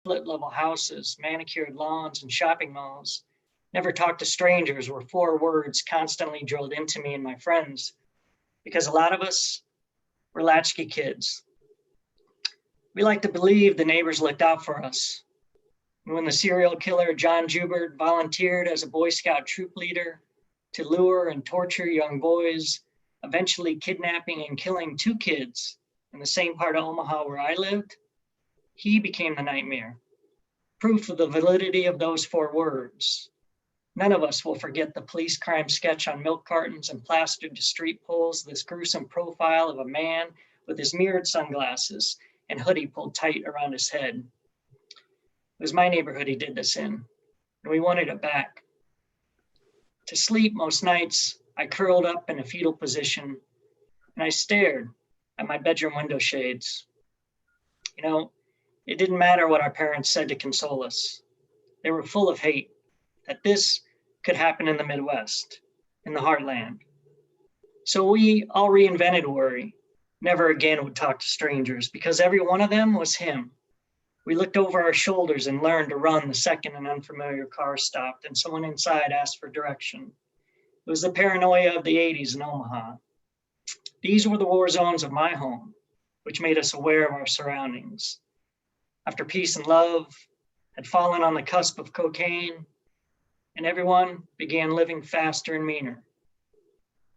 split-level houses, manicured lawns, and shopping malls. Never talk to strangers were 4 words constantly drilled into me and my friends, because a lot of us were latchkey kids. We like to believe the neighbors looked out for us. And when the serial killer John Jubert volunteered as a Boy Scout troop leader to lure and torture young boys, eventually kidnapping and killing 2 kids in the same part of Omaha where I lived, he became the nightmare. Proof of the validity of those 4 words. None of us will forget the police crime sketch on milk cartons and plastered to street poles, this gruesome profile of a man with his mirrored sunglasses and hoodie pulled tight around his head. It was my neighborhood he did this in, and we wanted it back. To sleep most nights, I curled up in a fetal position, and I stared at my bedroom window shades. You know, it didn't matter what our parents said to console us. They were full of hate that this could happen in the Midwest, in the heartland. So we all reinvented worry. Never again would talk to strangers because every one of them was him. We looked over our shoulders and learned to run the second an unfamiliar car stopped and someone inside asked for direction. It was the paranoia of the 80s in Omaha. These were the war zones of my home, which made us aware of our surroundings. After peace and love had fallen on the cusp of cocaine, and everyone began living faster and meaner.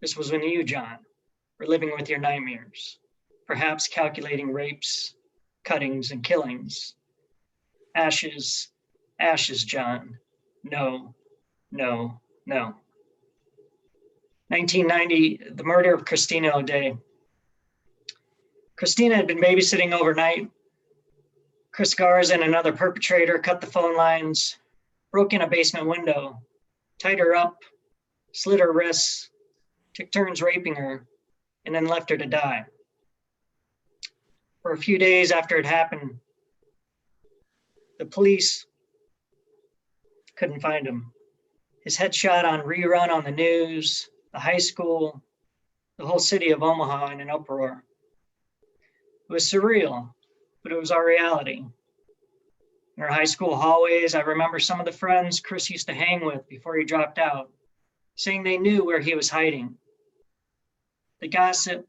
This was when you, John, were living with your nightmares, perhaps calculating rapes, cuttings, and killings. Ashes, ashes, John. No, no, no. 1990, the murder of Christina O'Day. Christina had been babysitting overnight. Chris Garza and another perpetrator cut the phone lines, broke in a basement window, tied her up, slit her wrists, took turns raping her, and then left her to die. For a few days after it happened, the police couldn't find him. His headshot on rerun on the news, the high school, the whole city of Omaha in an uproar. It was surreal, but it was our reality. In our high school hallways, I remember some of the friends Chris used to hang with before he dropped out, saying they knew where he was hiding. The gossip,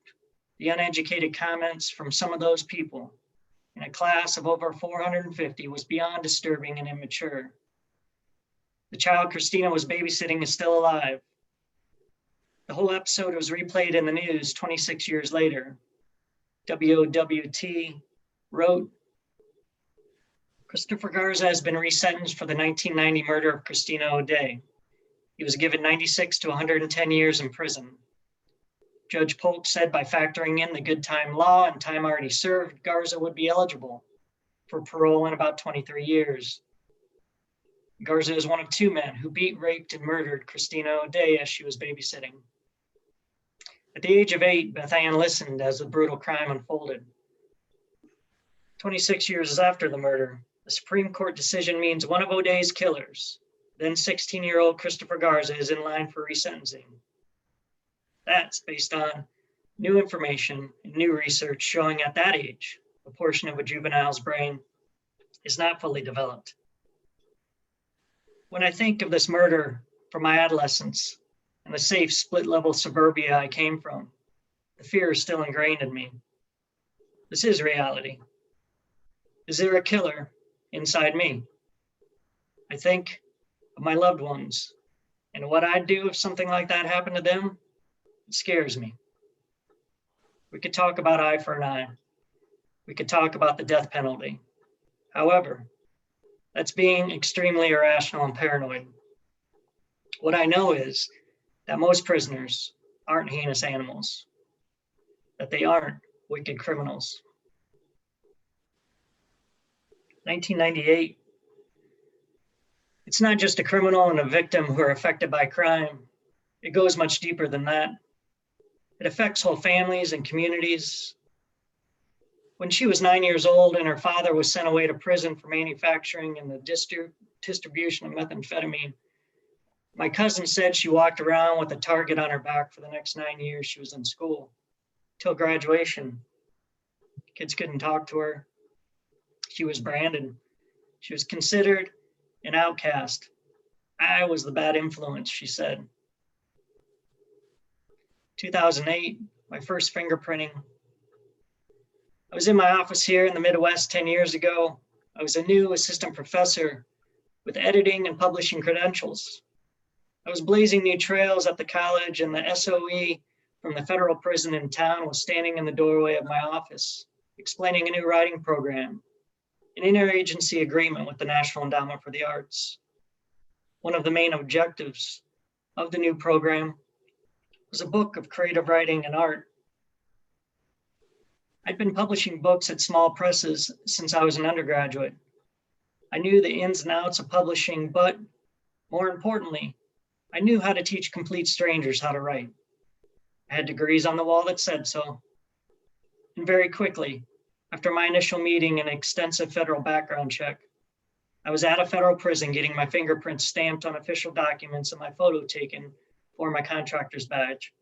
the uneducated comments from some of those people in a class of over 450 was beyond disturbing and immature. The child Christina was babysitting is still alive. The whole episode was replayed in the news 26 years later. WOWT wrote, Christopher Garza has been resentenced for the 1990 murder of Christina O'Day. He was given 96 to 110 years in prison. Judge Polk said by factoring in the good time law and time already served, Garza would be eligible for parole in about 23 years. Garza is one of 2 men who beat, raped, and murdered Christina O'Day as she was babysitting. At the age of 8, Beth Ann listened as the brutal crime unfolded. 26 years after the murder, the Supreme Court decision means one of O'Day's killers, then 16-year-old Christopher Garza, is in line for resentencing. That's based on new information and new research showing at that age, a portion of a juvenile's brain is not fully developed. When I think of this murder from my adolescence and the safe split-level suburbia I came from, the fear is still ingrained in me. This is reality. Is there a killer inside me? I think of my loved ones and what I'd do if something like that happened to them. It scares me. We could talk about eye for an eye. We could talk about the death penalty. However, that's being extremely irrational and paranoid. What I know is that most prisoners aren't heinous animals, that they aren't wicked criminals. 1998, it's not just a criminal and a victim who are affected by crime. It goes much deeper than that. It affects whole families and communities. When she was 9 years old and her father was sent away to prison for manufacturing and the distribution of methamphetamine, my cousin said she walked around with a target on her back for the next 9 years she was in school, till graduation. Kids couldn't talk to her. She was branded. She was considered an outcast. I was the bad influence, she said. 2008, my first fingerprinting. I was in my office here in the Midwest 10 years ago. I was a new assistant professor with editing and publishing credentials. I was blazing new trails at the college, and the SOE from the federal prison in town was standing in the doorway of my office, explaining a new writing program, an interagency agreement with the National Endowment for the Arts. One of the main objectives of the new program was a book of creative writing and art. I'd been publishing books at small presses since I was an undergraduate. I knew the ins and outs of publishing, but more importantly, I knew how to teach complete strangers how to write. I had degrees on the wall that said so. And very quickly, after my initial meeting and extensive federal background check, I was at a federal prison getting my fingerprints stamped on official documents and my photo taken for my contractor's badge.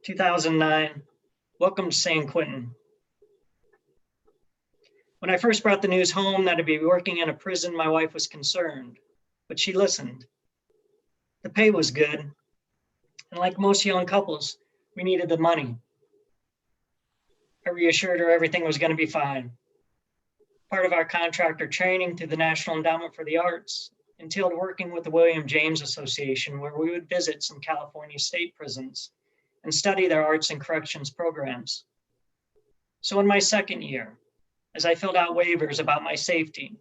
2009, welcome to San Quentin. When I first brought the news home that I'd be working in a prison, my wife was concerned, but she listened. The pay was good, and like most young couples, we needed the money. I reassured her everything was going to be fine. Part of our contractor training through the National Endowment for the Arts entailed working with the William James Association, where we would visit some California state prisons and study their arts and corrections programs. So in my second year, as I filled out waivers about my safety,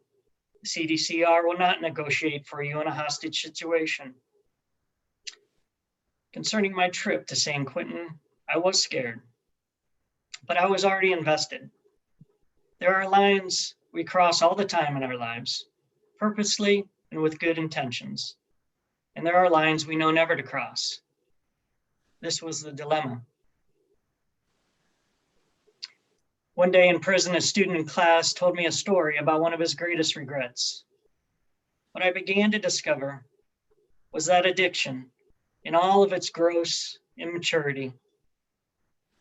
the CDCR will not negotiate for you in a hostage situation. Concerning my trip to San Quentin, I was scared, but I was already invested. There are lines we cross all the time in our lives, purposely and with good intentions. And there are lines we know never to cross. This was the dilemma. One day in prison, a student in class told me a story about one of his greatest regrets. What I began to discover was that addiction, in all of its gross immaturity,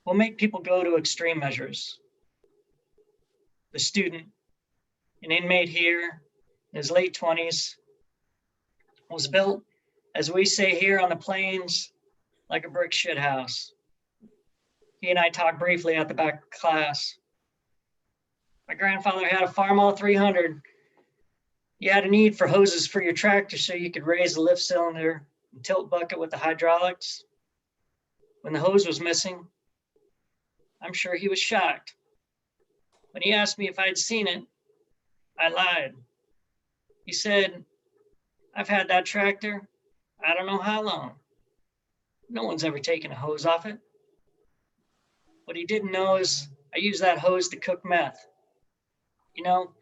will make people go to extreme measures. The student, an inmate here in his late 20s, was built, as we say here on the plains, like a brick shit house. He and I talked briefly at the back of class. My grandfather had a Farmall 300. You had a need for hoses for your tractor so you could raise the lift cylinder and tilt bucket with the hydraulics. When the hose was missing, I'm sure he was shocked. When he asked me if I'd seen it, I lied. He said, I've had that tractor, I don't know how long. No one's ever taken a hose off it. What he didn't know is I used that hose to cook meth. You know,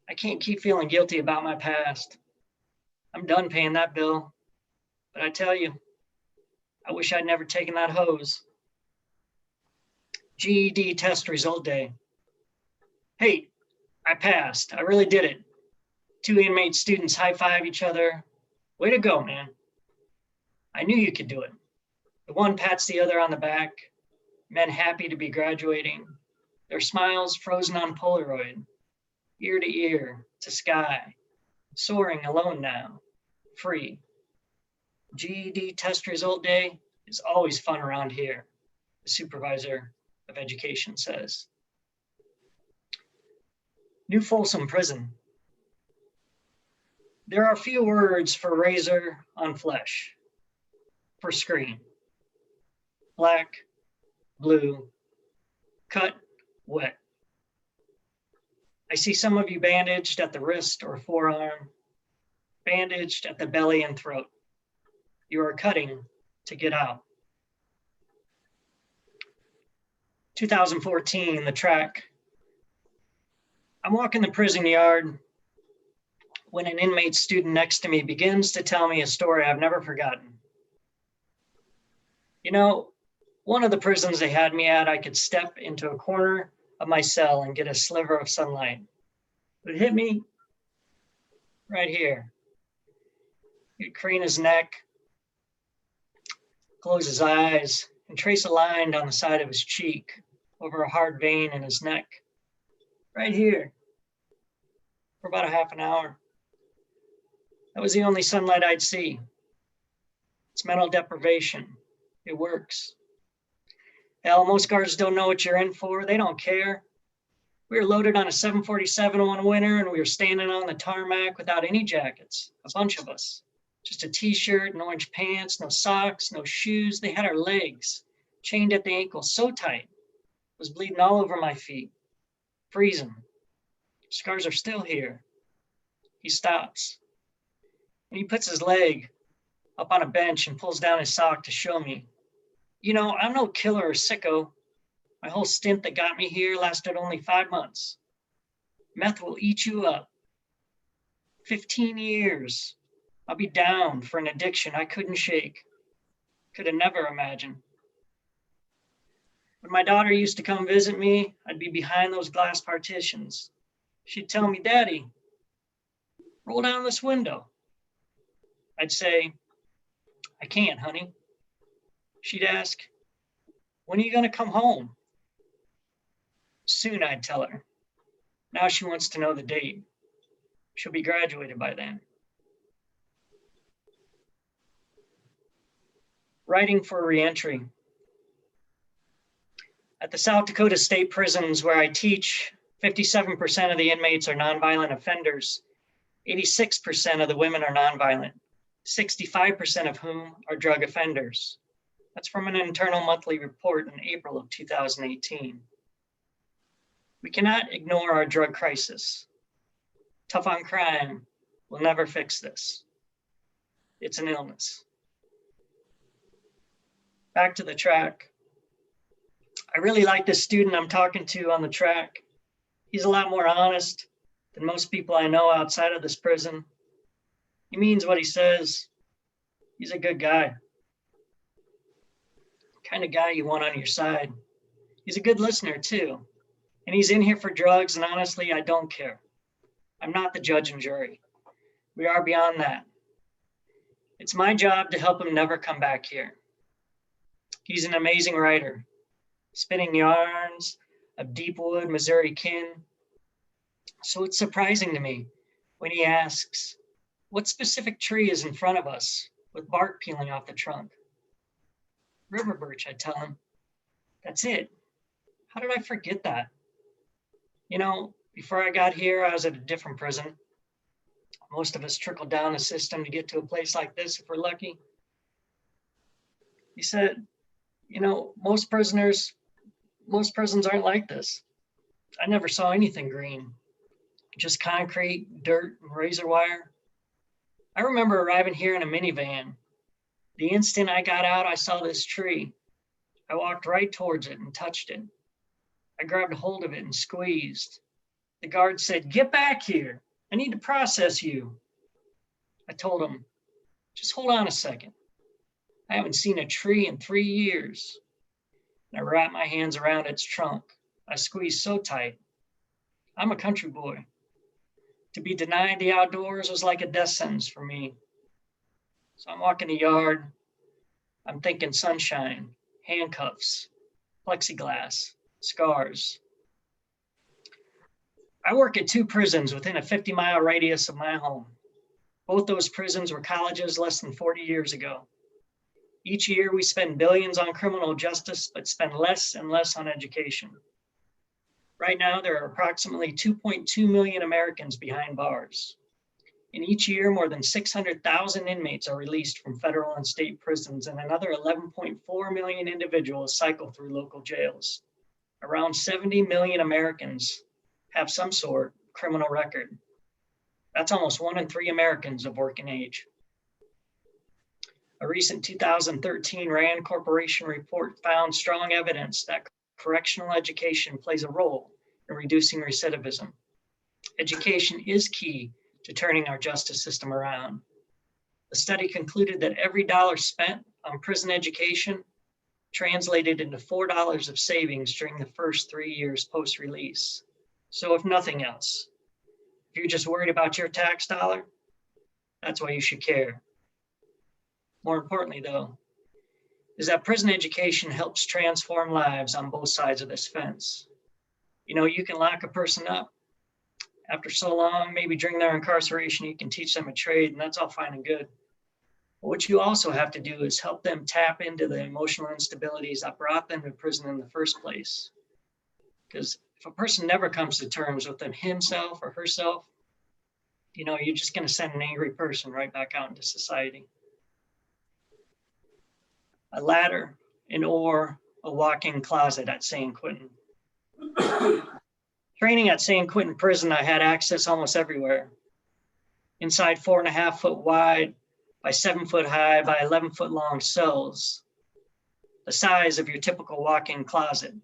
I can't keep feeling guilty about my past. I'm done paying that bill. But I tell you, I wish I'd never taken that hose. GED test result day. Hey, I passed. I really did it. 2 inmate students high-five each other. Way to go, man. I knew you could do it. The one pats the other on the back. Men happy to be graduating. Their smiles frozen on Polaroid. Ear to ear, to sky. Soaring alone now. Free. GED test result day is always fun around here, the supervisor of education says. New Folsom Prison. There are few words for razor on flesh, for screen. Black, blue, cut, wet. I see some of you bandaged at the wrist or forearm, bandaged at the belly and throat. You are cutting to get out. 2014, the track. I'm walking the prison yard when an inmate student next to me begins to tell me a story I've never forgotten. You know, one of the prisons they had me at, I could step into a corner of my cell and get a sliver of sunlight. But it hit me right here. He'd crane his neck, close his eyes, and trace a line down the side of his cheek over a hard vein in his neck. Right here. for about a half an hour. That was the only sunlight I'd see. It's mental deprivation. It works. Hell, most guards don't know what you're in for. They don't care. We were loaded on a 747 one winter, and we were standing on the tarmac without any jackets, a bunch of us. Just a t-shirt and orange pants, no socks, no shoes. They had our legs chained at the ankles so tight. It was bleeding all over my feet. Freezing. Scars are still here. He stops. And he puts his leg up on a bench and pulls down his sock to show me. You know, I'm no killer or sicko. My whole stint that got me here lasted only 5 months. Meth will eat you up. 15 years. I'll be down for an addiction I couldn't shake. Could have never imagined. When my daughter used to come visit me, I'd be behind those glass partitions. She'd tell me, Daddy, roll down this window. I'd say, I can't, honey. She'd ask, when are you going to come home? Soon, I'd tell her. Now she wants to know the date. She'll be graduated by then. Writing for reentry. At the South Dakota State Prisons where I teach, 57% of the inmates are nonviolent offenders. 86% of the women are nonviolent, 65% of whom are drug offenders. That's from an internal monthly report in April of 2018. We cannot ignore our drug crisis. Tough on crime will never fix this. It's an illness. Back to the track. I really like this student I'm talking to on the track. He's a lot more honest than most people I know outside of this prison. He means what he says. He's a good guy. Kind of guy you want on your side. He's a good listener too. And he's in here for drugs, and honestly, I don't care. I'm not the judge and jury. We are beyond that. It's my job to help him never come back here. He's an amazing writer, spinning yarns of Deepwood, Missouri kin. So it's surprising to me when he asks, what specific tree is in front of us with bark peeling off the trunk? River birch, I tell him. That's it. How did I forget that? You know, before I got here, I was at a different prison. Most of us trickle down the system to get to a place like this if we're lucky. He said, you know, most prisons aren't like this. I never saw anything green, just concrete, dirt, and razor wire. I remember arriving here in a minivan. The instant I got out, I saw this tree. I walked right towards it and touched it. I grabbed a hold of it and squeezed. The guard said, get back here. I need to process you. I told him, just hold on a second. I haven't seen a tree in 3 years. And I wrapped my hands around its trunk. I squeezed so tight. I'm a country boy. To be denied the outdoors was like a death sentence for me. So I'm walking the yard. I'm thinking sunshine, handcuffs, plexiglass, scars. I work at 2 prisons within a 50-mile radius of my home. Both those prisons were colleges less than 40 years ago. Each year we spend billions on criminal justice, but spend less and less on education. Right now, there are approximately 2.2 million Americans behind bars. And each year, more than 600,000 inmates are released from federal and state prisons, and another 11.4 million individuals cycle through local jails. Around 70 million Americans have some sort of criminal record. That's almost 1 in 3 Americans of working age. A recent 2013 RAND Corporation report found strong evidence that correctional education plays a role in reducing recidivism. Education is key to turning our justice system around. The study concluded that every dollar spent on prison education translated into $4 of savings during the first 3 years post-release. So if nothing else, if you're just worried about your tax dollar, that's why you should care. More importantly, though, is that prison education helps transform lives on both sides of this fence. You know, you can lock a person up, after so long, maybe during their incarceration, you can teach them a trade, and that's all fine and good. But what you also have to do is help them tap into the emotional instabilities that brought them to prison in the first place. Because if a person never comes to terms with himself or herself, you're just going to send an angry person right back out into society. A ladder, an oar, a walk-in closet at San Quentin. Training at San Quentin prison, I had access almost everywhere. Inside 4.5 foot wide by 7 foot high by 11 foot long cells, the size of your typical walk-in closet.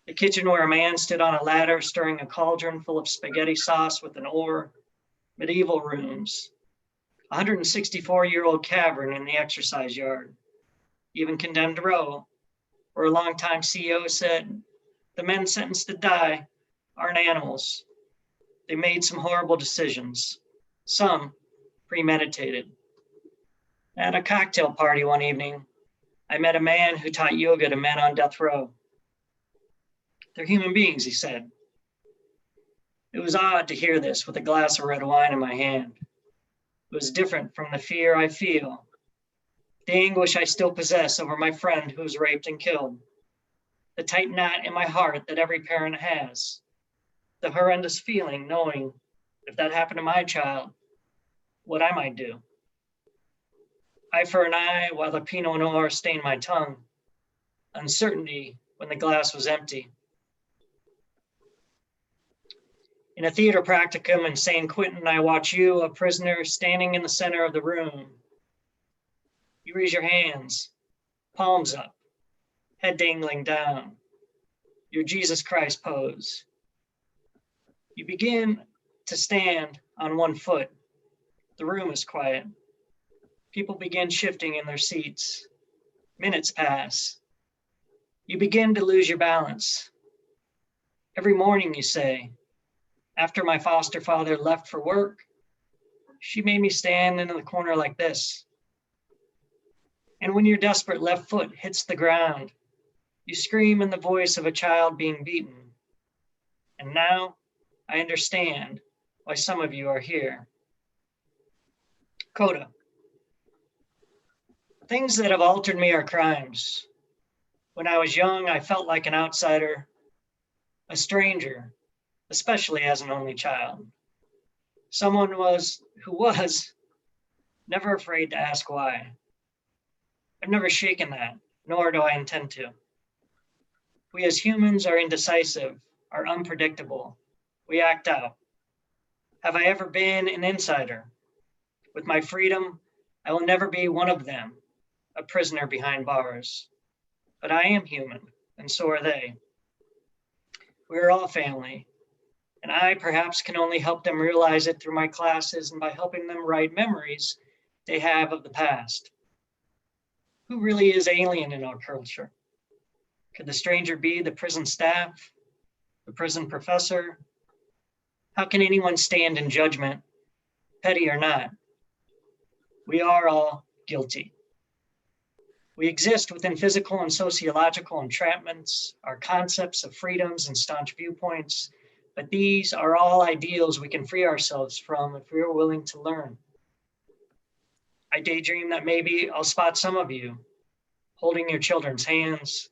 The kitchen where a man stood on a ladder stirring a cauldron full of spaghetti sauce with an oar, medieval rooms, a 164-year-old cavern in the exercise yard, even condemned row, where a longtime CEO said, the men sentenced to die aren't animals. They made some horrible decisions, some premeditated. At a cocktail party one evening, I met a man who taught yoga to men on death row. They're human beings, he said. It was odd to hear this with a glass of red wine in my hand. It was different from the fear I feel, the anguish I still possess over my friend who was raped and killed, the tight knot in my heart that every parent has, the horrendous feeling knowing if that happened to my child, what I might do. Eye for an eye while the Pinot Noir stained my tongue, uncertainty when the glass was empty. In a theater practicum in San Quentin, I watch you, a prisoner, standing in the center of the room. You raise your hands, palms up, head dangling down, your Jesus Christ pose. You begin to stand on one foot. The room is quiet. People begin shifting in their seats. Minutes pass. You begin to lose your balance. Every morning you say, after my foster father left for work, she made me stand in the corner like this. And when your desperate left foot hits the ground, you scream in the voice of a child being beaten. And now I understand why some of you are here. Dakota. Things that have altered me are crimes. When I was young, I felt like an outsider, a stranger, especially as an only child. Someone who was never afraid to ask why. I've never shaken that, nor do I intend to. We as humans are indecisive, are unpredictable. We act out. Have I ever been an insider? With my freedom, I will never be one of them, a prisoner behind bars. But I am human, and so are they. We are all family, and I perhaps can only help them realize it through my classes and by helping them write memories they have of the past. Who really is alien in our culture? Could the stranger be the prison staff, the prison professor? How can anyone stand in judgment, petty or not? We are all guilty. We exist within physical and sociological entrapments, our concepts of freedoms and staunch viewpoints, but these are all ideals we can free ourselves from if we are willing to learn. I daydream that maybe I'll spot some of you holding your children's hands,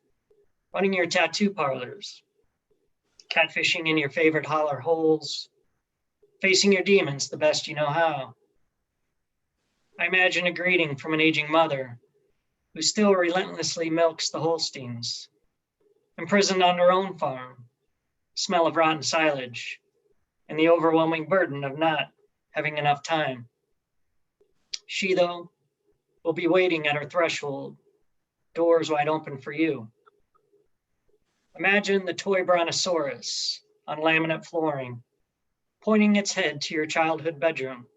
running your tattoo parlors, catfishing in your favorite holler holes, facing your demons the best you know how. I imagine a greeting from an aging mother who still relentlessly milks the Holsteins, imprisoned on her own farm, smell of rotten silage, and the overwhelming burden of not having enough time. She, though, will be waiting at her threshold, doors wide open for you. Imagine the toy brontosaurus on laminate flooring, pointing its head to your childhood bedroom.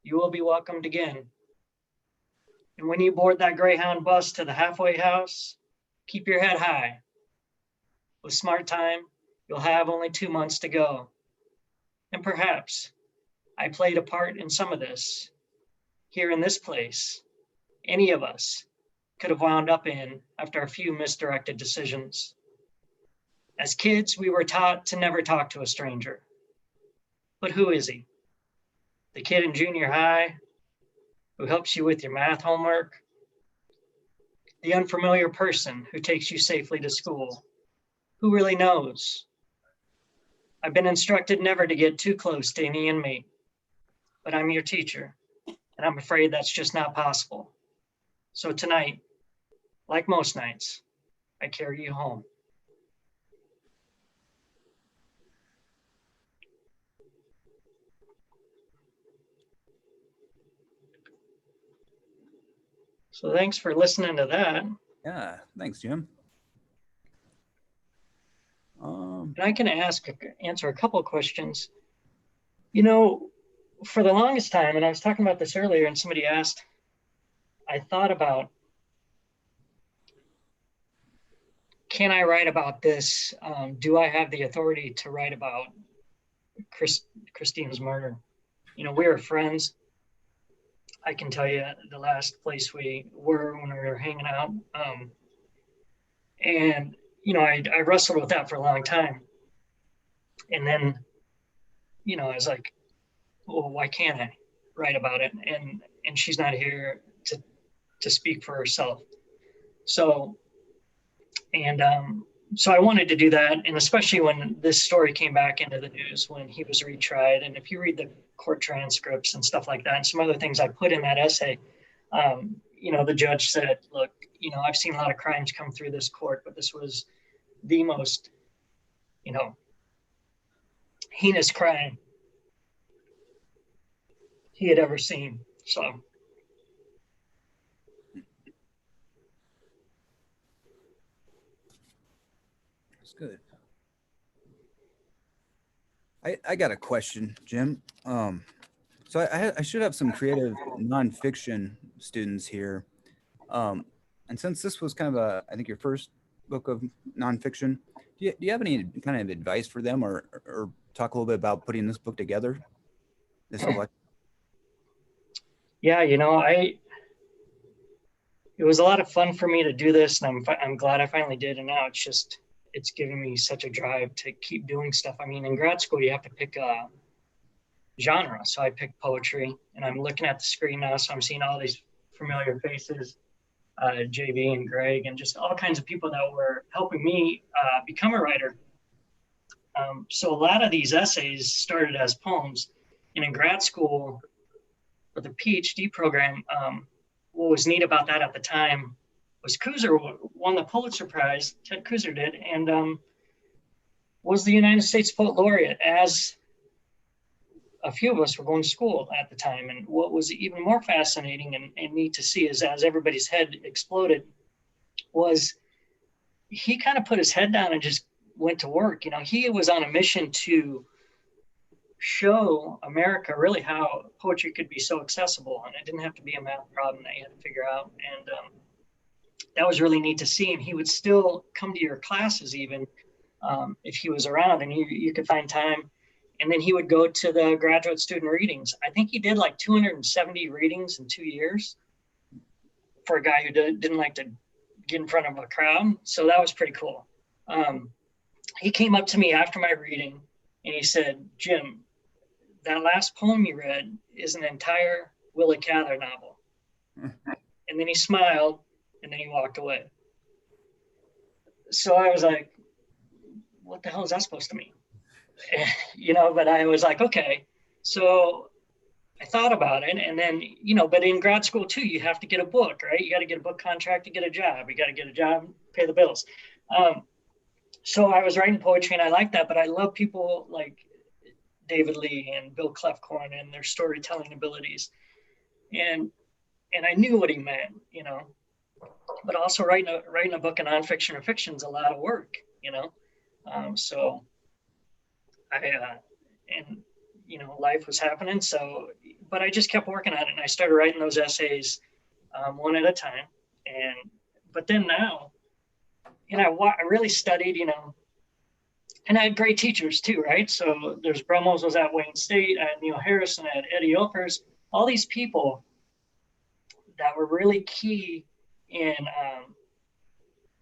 You will be welcomed again. And when you board that Greyhound bus to the halfway house, keep your head high. With smart time, you'll have only 2 months to go. And perhaps I played a part in some of this. Here in this place, any of us could have wound up in after a few misdirected decisions. As kids, we were taught to never talk to a stranger. But who is he? The kid in junior high who helps you with your math homework? The unfamiliar person who takes you safely to school? Who really knows? I've been instructed never to get too close to any inmate, but I'm your teacher, and I'm afraid that's just not possible. So tonight, like most nights, I carry you home. So thanks for listening to that. Yeah, thanks, Jim. And I can answer a couple of questions. You know, for the longest time, and I was talking about this earlier, and somebody asked, I thought about, can I write about this? Do I have the authority to write about Christine's murder? You know, we were friends. I can tell you the last place we were when we were hanging out. And, you know, I wrestled with that for a long time. And then, you know, I was like, well, why can't I write about it? And she's not here to speak for herself. So, and so I wanted to do that. And especially when this story came back into the news, when he was retried. And if you read the court transcripts and stuff like that, and some other things I put in that essay, you know, the judge said, look, you know, I've seen a lot of crimes come through this court, but this was the most, you know, heinous crime he had ever seen. So. That's good. I got a question, Jim. So I should have some creative nonfiction students here. And since this was kind of I think your first book of nonfiction, do you have any kind of advice for them, or talk a little bit about putting this book together? This collection? Yeah, you know, it was a lot of fun for me to do this, and I'm glad I finally did. And now it's giving me such a drive to keep doing stuff. I mean, in grad school, you have to pick a genre. So I picked poetry, and I'm looking at the screen now, so I'm seeing all these familiar faces, JB and Greg, and just all kinds of people that were helping me become a writer. So a lot of these essays started as poems. And in grad school, for the PhD program, what was neat about that at the time was Kuzer won the Pulitzer Prize, Ted Kuzer did, and was the United States Poet Laureate, as a few of us were going to school at the time. And what was even more fascinating and neat to see is, as everybody's head exploded, was he kind of put his head down and just went to work. You know, he was on a mission to show America really how poetry could be so accessible, and it didn't have to be a math problem that you had to figure out. And that was really neat to see. And he would still come to your classes even if he was around, and you could find time. And then he would go to the graduate student readings. I think he did like 270 readings in 2 years for a guy who didn't like to get in front of a crowd. So that was pretty cool. He came up to me after my reading and he said, Jim, that last poem you read is an entire Willa Cather novel. And then he smiled and then he walked away. So I was like, what the hell is that supposed to mean? You know, but I was like, okay. So I thought about it. And then, you know, but in grad school too, you have to get a book, right? You got to get a book contract to get a job. You got to get a job, pay the bills. So I was writing poetry and I like that, but I love people like David Lee and Bill Clefcorn and their storytelling abilities. And I knew what he meant, you know, but also writing a book of nonfiction or fiction is a lot of work, you know? So and you know, life was happening. So, but I just kept working on it and I started writing those essays one at a time. But then now, you know, I really studied, you know, and I had great teachers too, right? So there's Brummels was at Wayne State, I had Neil Harrison, I had Eddie Opers, all these people that were really key in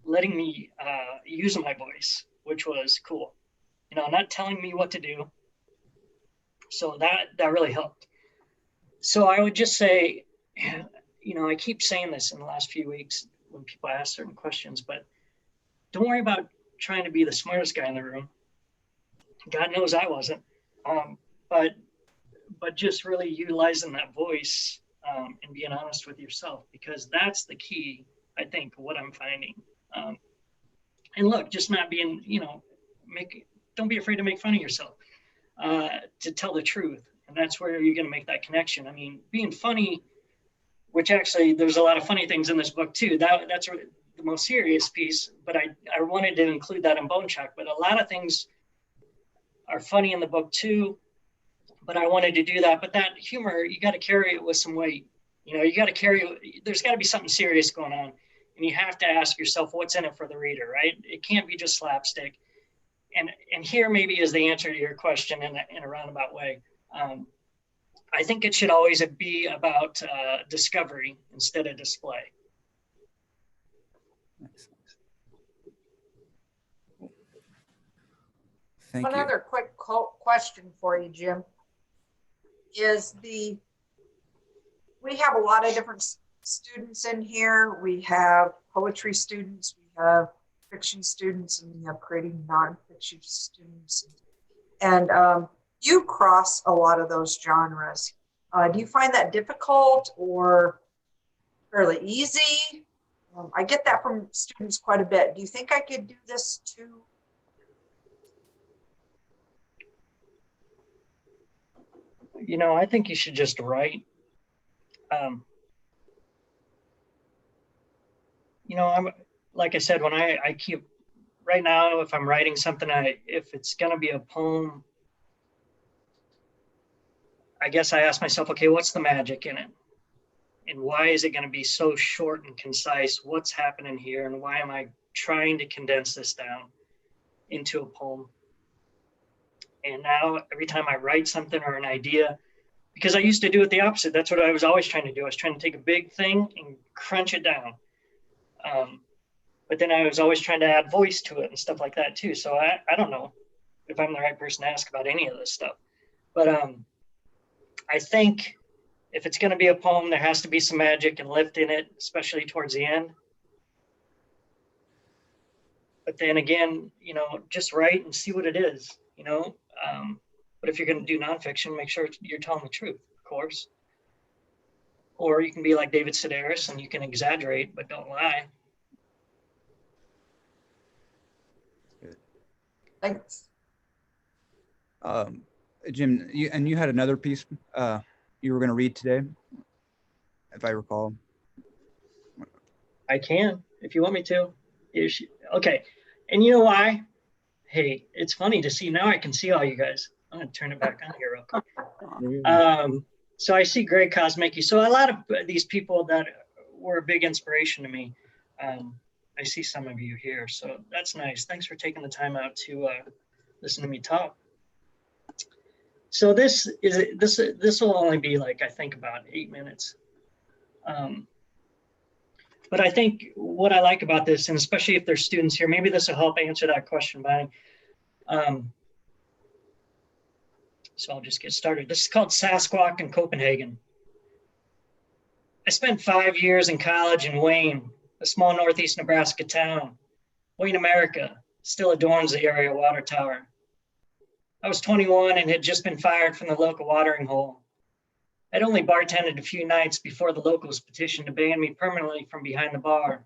letting me use my voice, which was cool. You know, not telling me what to do, So that really helped. So I would just say, I keep saying this in the last few weeks when people ask certain questions, but don't worry about trying to be the smartest guy in the room. God knows I wasn't. But just really utilizing that voice and being honest with yourself, because that's the key, I think, what I'm finding. And look, just not being, don't be afraid to make fun of yourself, to tell the truth. And that's where you're going to make that connection. I mean, being funny, which actually there's a lot of funny things in this book too. That's the most serious piece, but I wanted to include that in Bone Shock. But a lot of things are funny in the book too, but I wanted to do that. But that humor, you got to carry it with some weight. You got to there's got to be something serious going on. And you have to ask yourself, what's in it for the reader, right? It can't be just slapstick. And here maybe is the answer to your question in a roundabout way. I think it should always be about discovery instead of display. Nice. Thank you. Another quick question for you, Jim, is we have a lot of different students in here. We have poetry students, we have fiction students, and we have creating nonfiction students. And you cross a lot of those genres. Do you find that difficult or fairly easy? I get that from students quite a bit. Do you think I could do this too? I think you should just write. I'm, like I said, when I keep, right now, if I'm writing something, if it's going to be a poem, I guess I ask myself, okay, what's the magic in it? And why is it going to be so short and concise? What's happening here? And why am I trying to condense this down into a poem? And now every time I write something or an idea, because I used to do it the opposite. That's what I was always trying to do. I was trying to take a big thing and crunch it down. But then I was always trying to add voice to it and stuff like that too. So I don't know if I'm the right person to ask about any of this stuff. But I think if it's going to be a poem, there has to be some magic and lift in it, especially towards the end. But then again, just write and see what it is, But if you're going to do nonfiction, make sure you're telling the truth, of course. Or you can be like David Sedaris and you can exaggerate, but don't lie. Good. Thanks. Jim, you had another piece you were going to read today, if I recall. I can, if you want me to. Okay. And you know why? Hey, it's funny to see. Now I can see all you guys. I'm going to turn it back on here real quick. So I see Greg Kosmicki. So a lot of these people that were a big inspiration to me, I see some of you here. So that's nice. Thanks for taking the time out to listen to me talk. So this will only be like, I think about 8 minutes. But I think what I like about this, and especially if there's students here, maybe this will help answer that question, Bonnie. So I'll just get started. This is called Sasquatch in Copenhagen. I spent 5 years in college in Wayne, a small northeast Nebraska town. Wayne, America, still adorns the area water tower. I was 21 and had just been fired from the local watering hole. I'd only bartended a few nights before the locals petitioned to ban me permanently from behind the bar.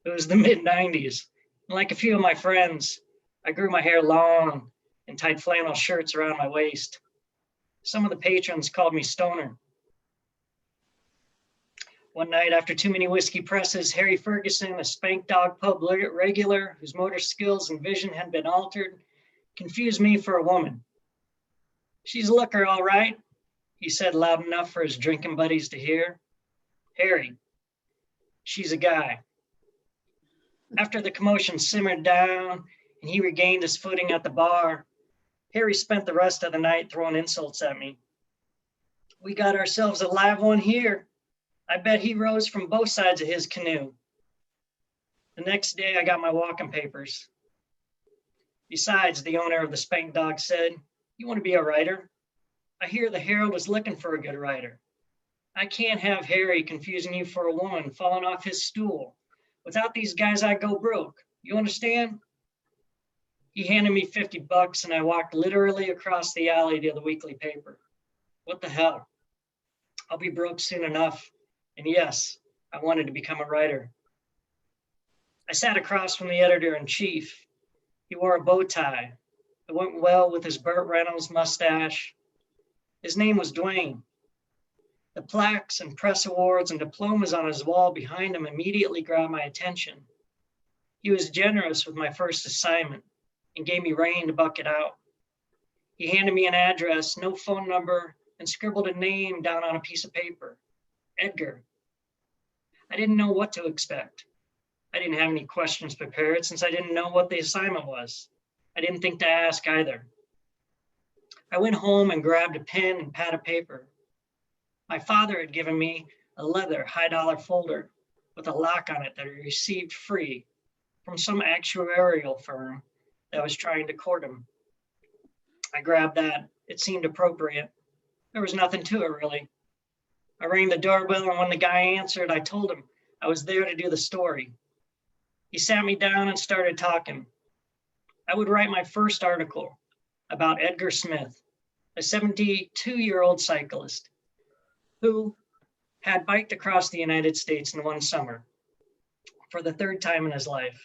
It was the mid-90s. And like a few of my friends, I grew my hair long and tied flannel shirts around my waist. Some of the patrons called me Stoner. One night after too many whiskey presses, Harry Ferguson, a Spank Dog pub regular whose motor skills and vision had been altered, confused me for a woman. "She's a looker, all right," he said loud enough for his drinking buddies to hear. "Harry, she's a guy." After the commotion simmered down and he regained his footing at the bar, Harry spent the rest of the night throwing insults at me. "We got ourselves a live one here. I bet he rose from both sides of his canoe." The next day, I got my walking papers. "Besides," the owner of the Spank Dog said, "you want to be a writer? I hear the Herald is looking for a good writer. I can't have Harry confusing you for a woman falling off his stool. Without these guys, I go broke. You understand? He handed me $50 and I walked literally across the alley to the weekly paper. What the hell? I'll be broke soon enough. And yes, I wanted to become a writer. I sat across from the editor-in-chief. He wore a bow tie. It went well with his Burt Reynolds mustache. His name was Dwayne. The plaques and press awards and diplomas on his wall behind him immediately grabbed my attention. He was generous with my first assignment and gave me rain to buck it out. He handed me an address, no phone number, and scribbled a name down on a piece of paper. Edgar. I didn't know what to expect. I didn't have any questions prepared since I didn't know what the assignment was. I didn't think to ask either. I went home and grabbed a pen and pad of paper. My father had given me a leather high-dollar folder with a lock on it that I received free from some actuarial firm that was trying to court him. I grabbed that. It seemed appropriate. There was nothing to it, really. I rang the doorbell, and when the guy answered, I told him I was there to do the story. He sat me down and started talking. I would write my first article about Edgar Smith, a 72-year-old cyclist who had biked across the United States in one summer for the third time in his life.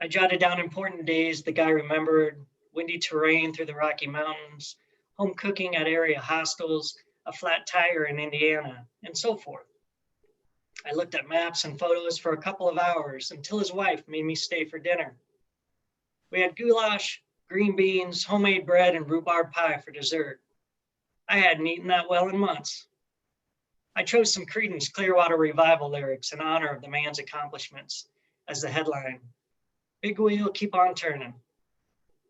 I jotted down important days the guy remembered: windy terrain through the Rocky Mountains, home cooking at area hostels, a flat tire in Indiana, and so forth. I looked at maps and photos for a couple of hours until his wife made me stay for dinner. We had goulash, green beans, homemade bread, and rhubarb pie for dessert. I hadn't eaten that well in months. I chose some Creedence Clearwater Revival lyrics in honor of the man's accomplishments as the headline. Big wheel, keep on turning.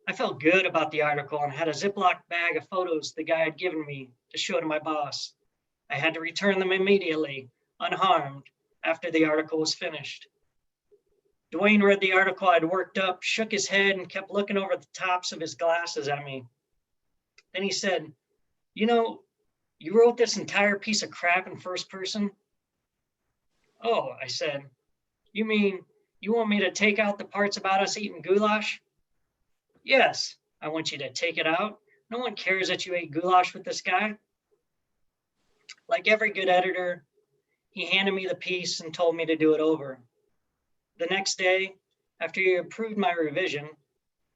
I felt good about the article and had a Ziploc bag of photos the guy had given me to show to my boss. I had to return them immediately, unharmed, after the article was finished. Dwayne read the article I'd worked up, shook his head, and kept looking over the tops of his glasses at me. Then he said, "You know, you wrote this entire piece of crap in first person?" "Oh," I said, "you mean you want me to take out the parts about us eating goulash?" "Yes, I want you to take it out. No one cares that you ate goulash with this guy." Like every good editor, he handed me the piece and told me to do it over. The next day, after he approved my revision,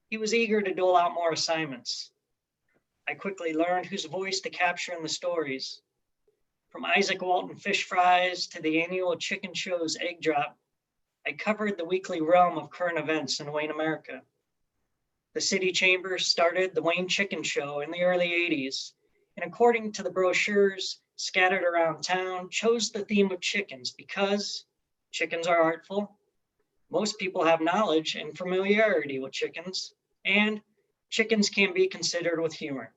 he was eager to dole out more assignments. I quickly learned whose voice to capture in the stories. From Isaac Walton fish fries to the annual chicken show's egg drop, I covered the weekly realm of current events in Wayne, America. The city chamber started the Wayne Chicken Show in the early 80s, and according to the brochures scattered around town, chose the theme of chickens because chickens are artful. Most people have knowledge and familiarity with chickens, and chickens can be considered with humor.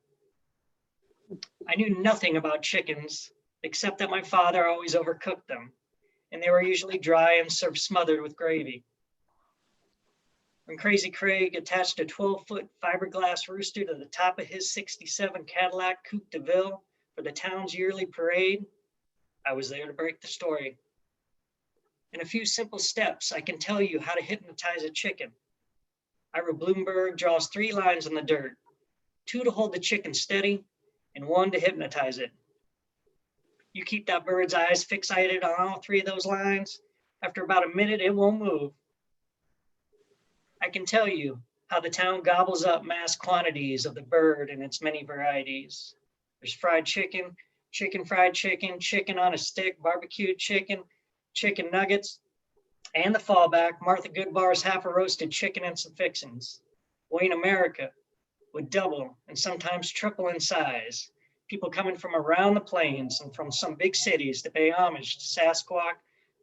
I knew nothing about chickens, except that my father always overcooked them, and they were usually dry and served smothered with gravy. When Crazy Craig attached a 12-foot fiberglass rooster to the top of his 67 Cadillac Coupe de Ville for the town's yearly parade, I was there to break the story. In a few simple steps, I can tell you how to hypnotize a chicken. Ira Bloomberg draws 3 lines in the dirt, 2 to hold the chicken steady, and 1 to hypnotize it. You keep that bird's eyes fixated on all 3 of those lines, after about a minute, it won't move. I can tell you how the town gobbles up mass quantities of the bird and its many varieties. There's fried chicken, chicken fried chicken, chicken on a stick, barbecued chicken, chicken nuggets, and the fallback, Martha Goodbar's half a roasted chicken and some fixings. Wayne, America would double and sometimes triple in size. People coming from around the plains and from some big cities to pay homage to Sasquatch,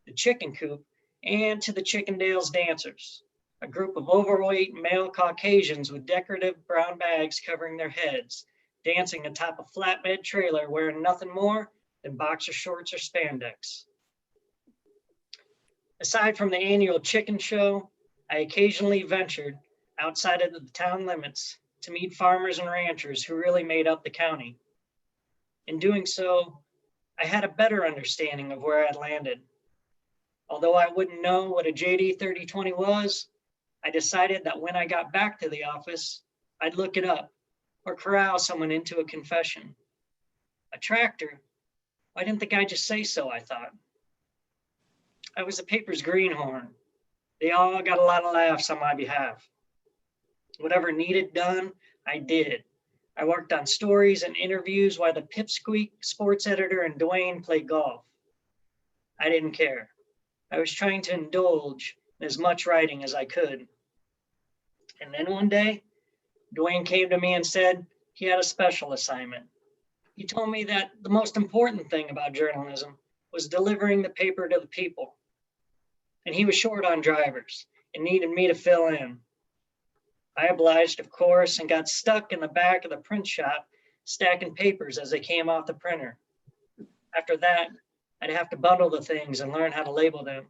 the chicken coop, and to the Chickendale's dancers, a group of overweight male Caucasians with decorative brown bags covering their heads, dancing atop a flatbed trailer wearing nothing more than boxer shorts or spandex. Aside from the annual chicken show, I occasionally ventured outside of the town limits to meet farmers and ranchers who really made up the county. In doing so, I had a better understanding of where I'd landed. Although I wouldn't know what a JD 3020 was, I decided that when I got back to the office, I'd look it up or corral someone into a confession. A tractor? Why didn't the guy just say so, I thought. I was the paper's greenhorn. They all got a lot of laughs on my behalf. Whatever needed done, I did. I worked on stories and interviews while the pipsqueak sports editor and Dwayne played golf. I didn't care. I was trying to indulge in as much writing as I could. And then one day, Dwayne came to me and said he had a special assignment. He told me that the most important thing about journalism was delivering the paper to the people. And he was short on drivers and needed me to fill in. I obliged, of course, and got stuck in the back of the print shop, stacking papers as they came off the printer. After that, I'd have to bundle the things and learn how to label them.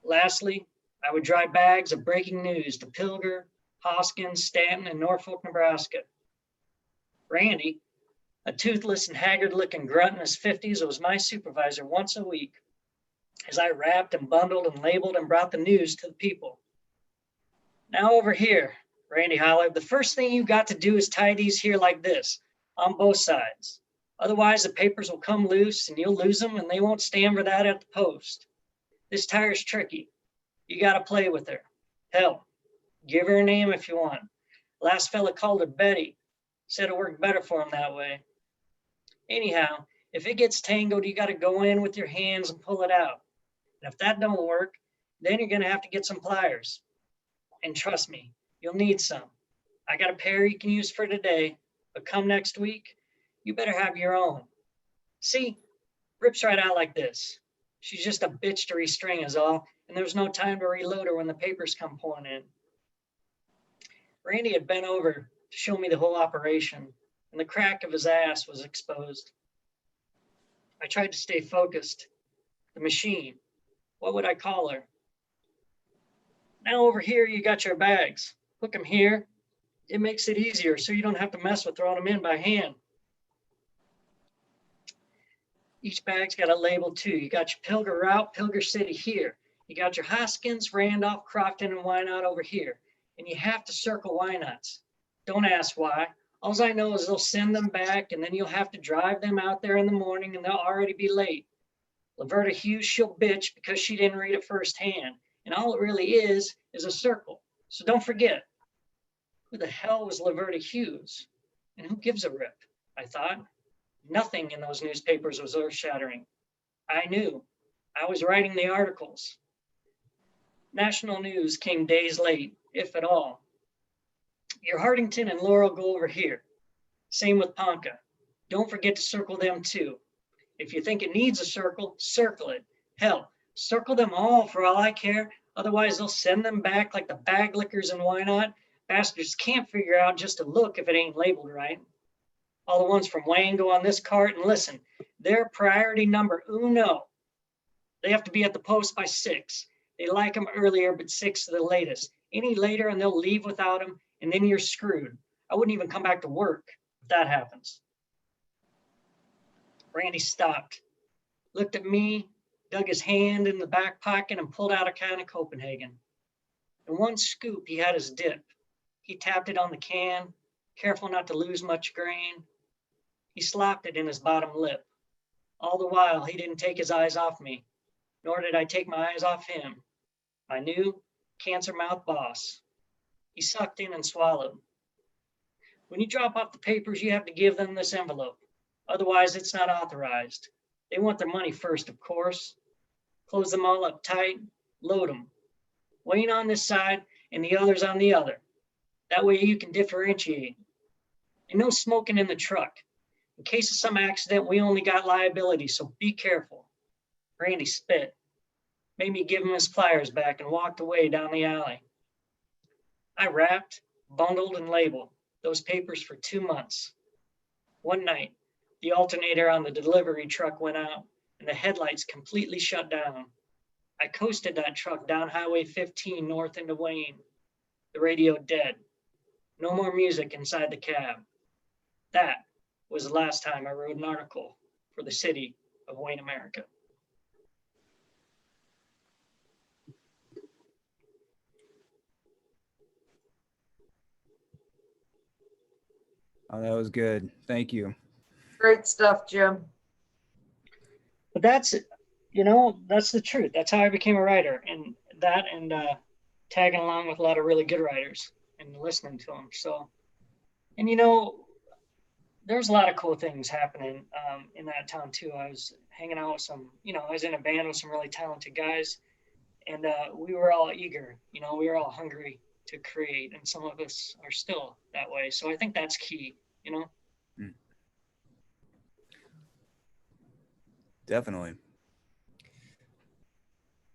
Lastly, I would drive bags of breaking news to Pilger, Hoskins, Stanton, and Norfolk, Nebraska. Randy, a toothless and haggard-looking grunt in his 50s, was my supervisor once a week as I wrapped and bundled and labeled and brought the news to the people. Now over here, Randy hollered, the first thing you got to do is tie these here like this, on both sides. Otherwise, the papers will come loose and you'll lose them and they won't stand for that at the post. This tire's tricky. You got to play with her. Hell, give her a name if you want. Last fella called her Betty. Said it worked better for him that way. Anyhow, if it gets tangled, you got to go in with your hands and pull it out. And if that don't work, then you're going to have to get some pliers. And trust me, you'll need some. I got a pair you can use for today, but come next week, you better have your own. See, rips right out like this. She's just a bitch to restring is all, and there's no time to reload her when the papers come pouring in. Randy had bent over to show me the whole operation, and the crack of his ass was exposed. I tried to stay focused. The machine, what would I call her? Now over here, you got your bags. Hook them here. It makes it easier so you don't have to mess with throwing them in by hand. Each bag's got a label too. You got your Pilger route, Pilger City here. You got your Hoskins, Randolph, Crofton, and Wynot over here. And you have to circle Wynots. Don't ask why. All I know is they'll send them back and then you'll have to drive them out there in the morning and they'll already be late. Laverta Hughes, she'll bitch because she didn't read it firsthand. And all it really is a circle. So don't forget. Who the hell was Laverta Hughes? And who gives a rip? I thought. Nothing in those newspapers was earth-shattering. I knew. I was writing the articles. National news came days late, if at all. Your Hardington and Laurel go over here. Same with Ponca. Don't forget to circle them too. If you think it needs a circle, circle it. Hell, circle them all for all I care. Otherwise, they'll send them back like the bag lickers and Wynot. Bastards can't figure out just to look if it ain't labeled right. All the ones from Wayne go on this cart, and listen, they're priority number uno. They have to be at the post by 6. They like them earlier, but 6 is the latest. Any later and they'll leave without them, and then you're screwed. I wouldn't even come back to work if that happens. Randy stopped, looked at me, dug his hand in the back pocket and pulled out a can of Copenhagen. In one scoop, he had his dip. He tapped it on the can, careful not to lose much grain. He slapped it in his bottom lip. All the while, he didn't take his eyes off me, nor did I take my eyes off him. My new cancer mouth boss. He sucked in and swallowed. When you drop off the papers, you have to give them this envelope. Otherwise, it's not authorized. They want their money first, of course. Close them all up tight, load them. Wayne on this side and the others on the other. That way you can differentiate. And no smoking in the truck. In case of some accident, we only got liability, so be careful. Randy spit, made me give him his pliers back and walked away down the alley. I wrapped, bundled, and labeled those papers for 2 months. One night, the alternator on the delivery truck went out and the headlights completely shut down. I coasted that truck down Highway 15 north into Wayne. The radio dead. No more music inside the cab. That was the last time I wrote an article for the city of Wayne, America. Oh, that was good. Thank you. Great stuff, Jim. But that's, that's the truth. That's how I became a writer, and tagging along with a lot of really good writers and listening to them. So, and there's a lot of cool things happening in that town too. I was hanging out with some, I was in a band with some really talented guys, and we were all eager, we were all hungry to create, and some of us are still that way. So I think that's key, Definitely.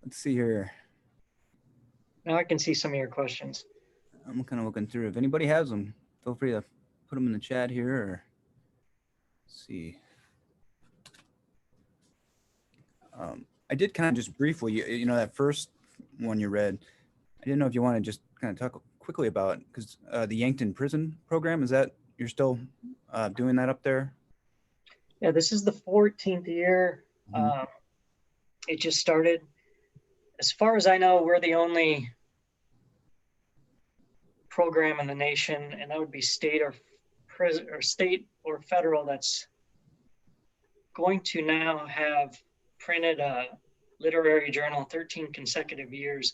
Let's see here. Now I can see some of your questions. I'm kind of looking through. If anybody has them, feel free to put them in the chat here, or see. I did kind of just briefly, that first one you read, I didn't know if you want to just kind of talk quickly about, because the Yankton prison program, is that you're still doing that up there? Yeah, this is the 14th year. Mhm. It just started. As far as I know, we're the only program in the nation, and that would be state or prison or state or federal, that's going to now have printed a literary journal 13 consecutive years,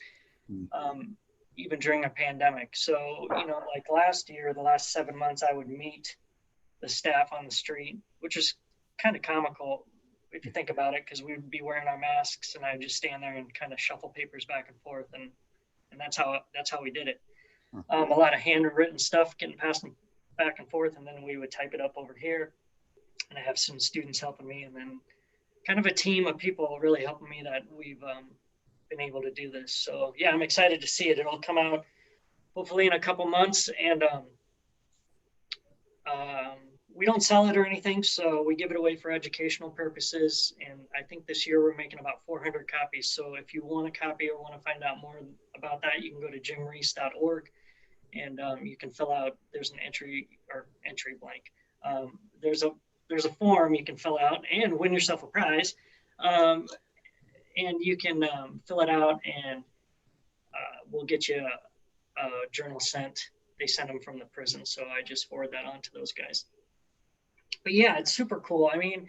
even during a pandemic. So, like last year, the last 7 months, I would meet the staff on the street, which is kind of comical if you think about it, because we would be wearing our masks, and I'd just stand there and kind of shuffle papers back and forth, and that's how we did it. A lot of handwritten stuff getting passed back and forth, and then we would type it up over here. And I have some students helping me, and then kind of a team of people really helping me that we've been able to do this. So yeah, I'm excited to see it. It'll come out hopefully in a couple months, and we don't sell it or anything, so we give it away for educational purposes. And I think this year we're making about 400 copies. So if you want a copy or want to find out more about that, you can go to jimreese.org, and you can fill out. There's an entry blank. There's a form you can fill out and win yourself a prize. And you can fill it out, and we'll get you a journal sent. They send them from the prison, so I just forward that on to those guys. But yeah, it's super cool. I mean,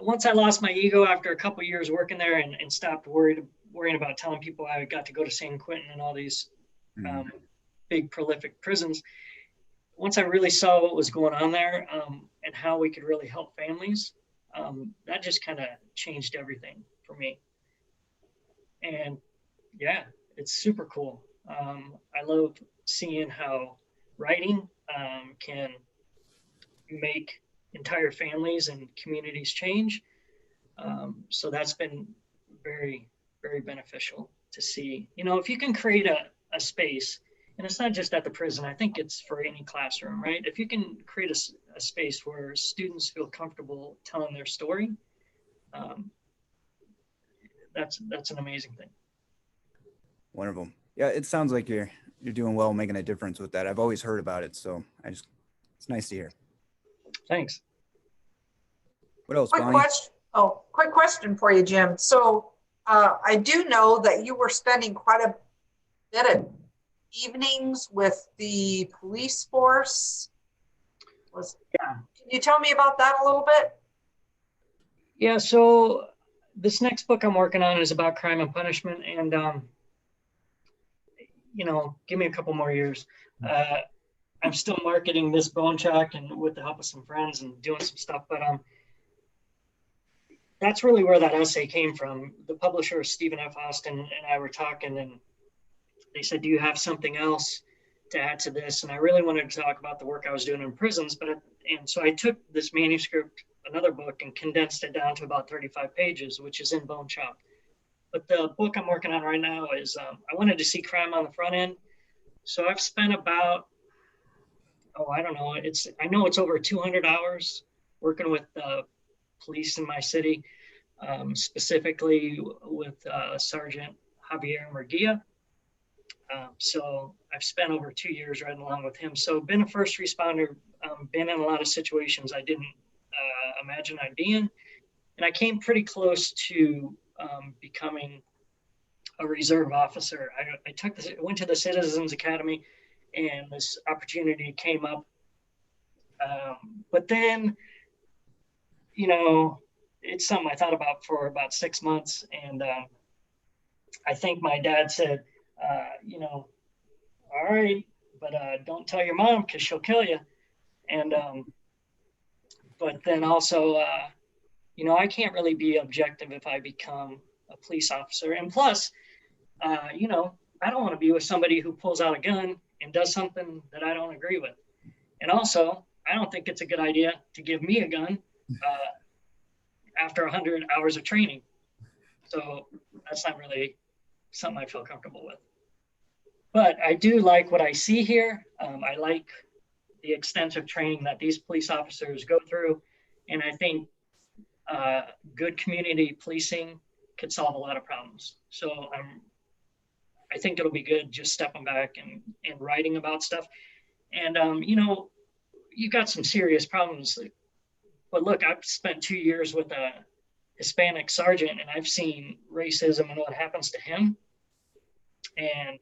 once I lost my ego after a couple years working there and stopped worrying about telling people I got to go to San Quentin and all these big prolific prisons, once I really saw what was going on there and how we could really help families, that just kind of changed everything for me. And yeah, it's super cool. I love seeing how writing can make entire families and communities change. So that's been very, very beneficial to see. If you can create a space, and it's not just at the prison, I think it's for any classroom, right? If you can create a space where students feel comfortable telling their story, that's an amazing thing. Wonderful. Yeah, it sounds like you're doing well, making a difference with that. I've always heard about it, so it's nice to hear. Thanks. What else, Quick Bonnie? quick question for you, Jim. So I do know that you were spending quite a bit of evenings with the police force. Yeah. Can you tell me about that a little bit? Yeah, so this next book I'm working on is about crime and punishment, and give me a couple more years. I'm still marketing this bone chalk, and with the help of some friends and doing some stuff, but that's really where that essay came from. The publisher, Stephen F. Austin, and I were talking, and they said, do you have something else to add to this? And I really wanted to talk about the work I was doing in prisons, and so I took this manuscript, another book, and condensed it down to about 35 pages, which is in bone chalk. But the book I'm working on right now is, I wanted to see crime on the front end. So I've spent about, I know it's over 200 hours working with police in my city, specifically with Sergeant Javier Murguia. So I've spent over 2 years riding along with him. So been a first responder, been in a lot of situations I didn't imagine I'd be in. And I came pretty close to becoming a reserve officer. I went to the Citizens Academy, and this opportunity came up. But then, you know, it's something I thought about for about 6 months. And I think my dad said, you know, all right, but don't tell your mom because she'll kill you. And, but then also, you know, I can't really be objective if I become a police officer. And plus, you know, I don't want to be with somebody who pulls out a gun and does something that I don't agree with. And also, I don't think it's a good idea to give me a gun after 100 hours of training. So that's not really something I feel comfortable with. But I do like what I see here. I like the extensive training that these police officers go through. And I think good community policing could solve a lot of problems. So I think it'll be good just stepping back and writing about stuff. And, you know, you got some serious problems. But look, I've spent 2 years with a Hispanic sergeant, and I've seen racism and what happens to him. And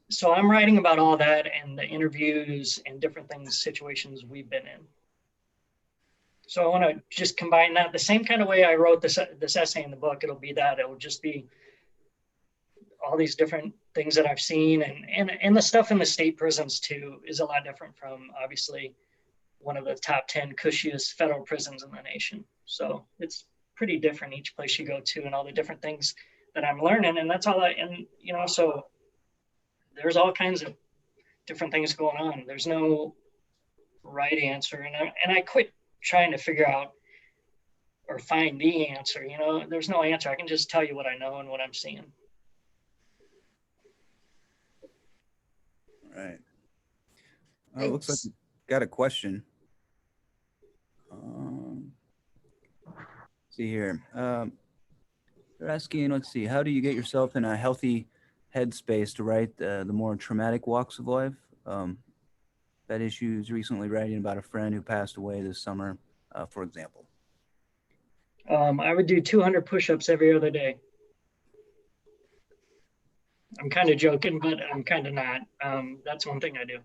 so I'm writing about all that and the interviews and different things, situations we've been in. So I want to just combine that the same kind of way I wrote this essay in the book. It'll be that. It'll just be all these different things that I've seen, and the stuff in the state prisons too is a lot different from obviously one of the top 10 cushiest federal prisons in the nation. So it's pretty different each place you go to and all the different things that I'm learning. And that's all and you know, so there's all kinds of different things going on. There's no right answer. And I quit trying to figure out or find the answer. You know, there's no answer. I can just tell you what I know and what I'm seeing. All right. It looks like you got a question. See here. They're asking, let's see, how do you get yourself in a healthy headspace to write the more traumatic walks of life? That issues recently writing about a friend who passed away this summer, for example. I would do 200 push-ups every other day. I'm kind of joking, but I'm kind of not. That's one thing I do.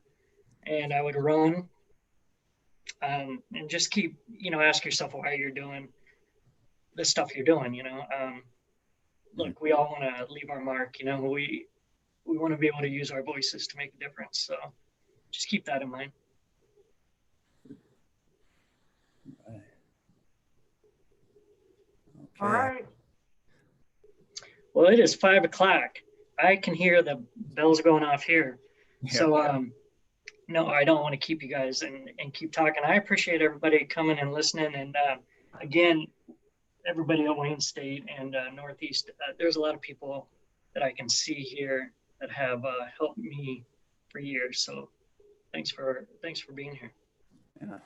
And I would run and just keep, you know, ask yourself why you're doing the stuff you're doing, you know. Look, we all want to leave our mark, you know, we want to be able to use our voices to make a difference. So just keep that in mind. Okay. All right. Well, it is 5 o'clock. I can hear the bells going off here. Yeah. So, no, I don't want to keep you guys and keep talking. I appreciate everybody coming and listening. And again, everybody at Wayne State and Northeast, there's a lot of people that I can see here that have helped me for years. So thanks for being here. Yeah.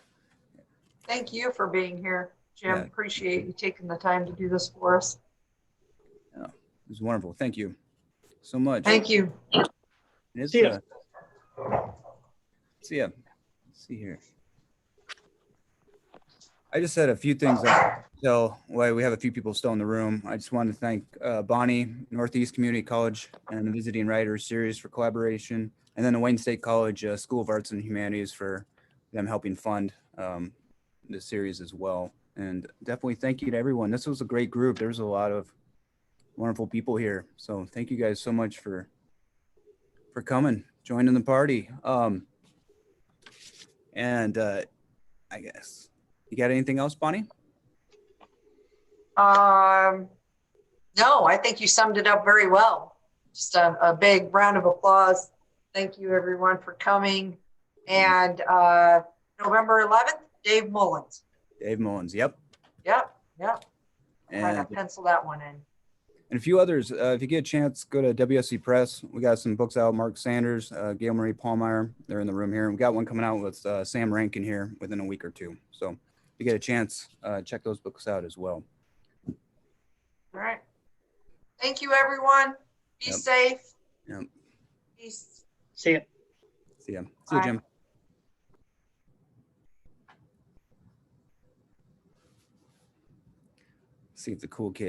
Thank you for being here, Jim. Yeah. Appreciate you taking the time to do this for us. Yeah, it was wonderful. Thank you so much. Thank you. It's, See ya. See ya. Let's see here. I just had a few things that tell why we have a few people still in the room. I just wanted to thank Bonnie, Northeast Community College, and the Visiting Writers Series for collaboration, and then the Wayne State College School of Arts and Humanities for them helping fund the series as well. And definitely thank you to everyone. This was a great group. There's a lot of wonderful people here. So thank you guys so much for coming, joining the party. And I guess, you got anything else, Bonnie? No, I think you summed it up very well. Just a big round of applause. Thank you everyone for coming. And November 11th, Dave Mullins. Dave Mullins, yep. Yep. I'm And gonna pencil that one in. a few others. If you get a chance, go to WSC Press. We got some books out. Mark Sanders, Gail Marie Pallmeyer, they're in the room here. We got one coming out with Sam Rankin here within a week or two. So if you get a chance, check those books out as well. All right. Thank you, everyone. Be Yep. safe. Yep. Peace. See ya. See ya. See you, Bye. Jim. See if the cool kid